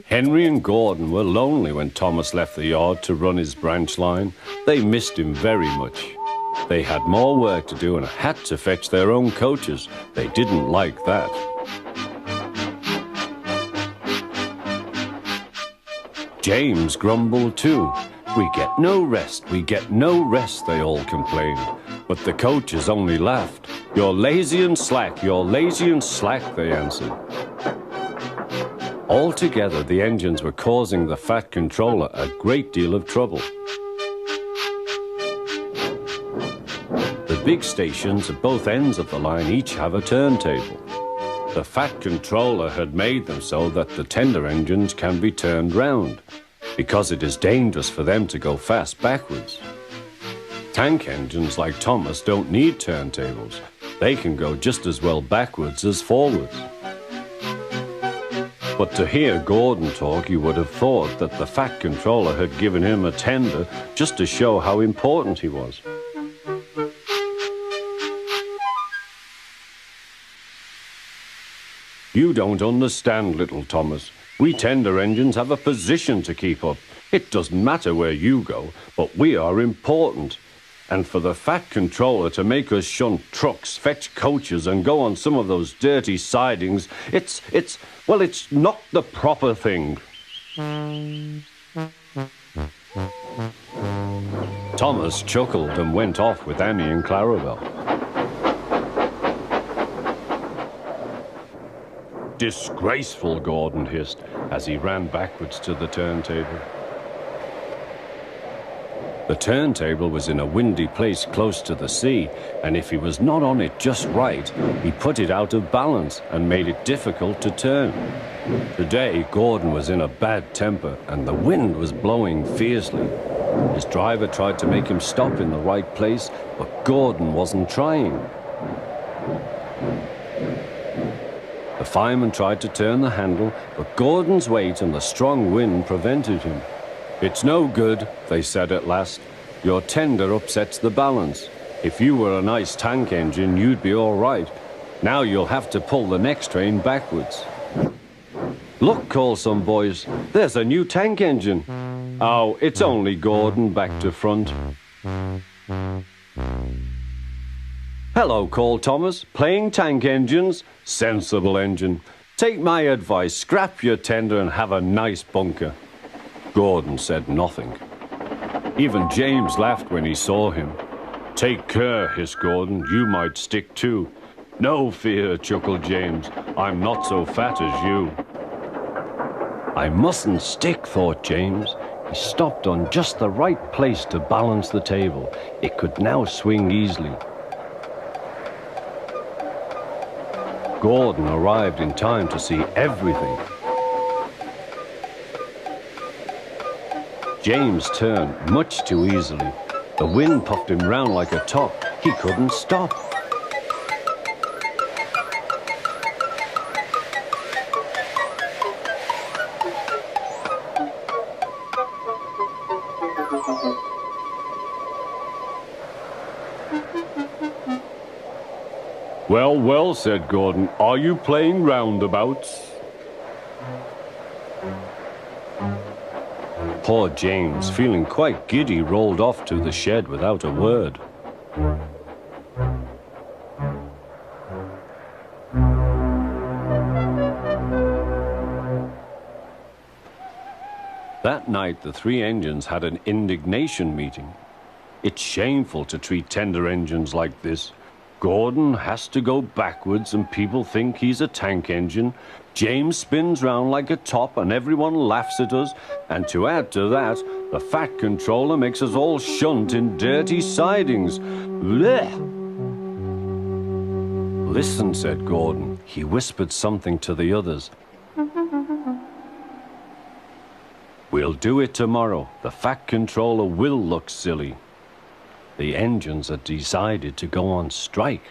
Henry and Gordon were lonely when Thomas left the yard to run his branch line. They missed him very much. They had more work to do and had to fetch their own coaches. They didn't like that. James grumbled too. "We get no rest, we get no rest," they all complained. But the coaches only laughed. "You're lazy and slack, you're lazy and slack," they answered. Altogether, the engines were causing the Fat Controller a great deal of trouble. The big stations at both ends of the line each have a turntable. The Fat Controller had made them so that the tender engines can be turned round, because it is dangerous for them to go fast backwards. Tank engines like Thomas don't need turntables. They can go just as well backwards as forwards. But to hear Gordon talk, you would have thought that the Fat Controller had given him a tender just to show how important he was. "You don't understand, little Thomas. We tender engines have a position to keep up. It doesn't matter where you go, but we are important. And for the Fat Controller to make us shunt trucks, fetch coaches, and go on some of those dirty sidings, it's not the proper thing." Thomas chuckled and went off with Annie and Clarabelle. "Disgraceful," Gordon hissed as he ran backwards to the turntable. The turntable was in a windy place close to the sea, and if he was not on it just right, he put it out of balance and made it difficult to turn. Today, Gordon was in a bad temper, and the wind was blowing fiercely. His driver tried to make him stop in the right place, but Gordon wasn't trying. The fireman tried to turn the handle, but Gordon's weight and the strong wind prevented him. "It's no good," they said at last. "Your tender upsets the balance. If you were a nice tank engine, you'd be all right. Now you'll have to pull the next train backwards." "Look," called some boys, "there's a new tank engine." "Oh, it's only Gordon back to front." "Hello," called Thomas, "playing tank engines? Sensible engine. Take my advice, scrap your tender and have a nice bunker." Gordon said nothing. Even James laughed when he saw him. "Take care," hissed Gordon, "you might stick too." "No fear," chuckled James, "I'm not so fat as you." "I mustn't stick," thought James. He stopped on just the right place to balance the table. It could now swing easily. Gordon arrived in time to see everything. James turned much too easily. The wind puffed him round like a top. He couldn't stop. "Well, well," said Gordon, "are you playing roundabouts?" Poor James, feeling quite giddy, rolled off to the shed without a word. That night, the three engines had an indignation meeting. It's shameful to treat tender engines like this. Gordon has to go backwards and people think he's a tank engine. James spins round like a top and everyone laughs at us. And to add to that, the Fat Controller makes us all shunt in dirty sidings. Blech! "Listen," said Gordon. He whispered something to the others. "We'll do it tomorrow. The Fat Controller will look silly." The engines had decided to go on strike.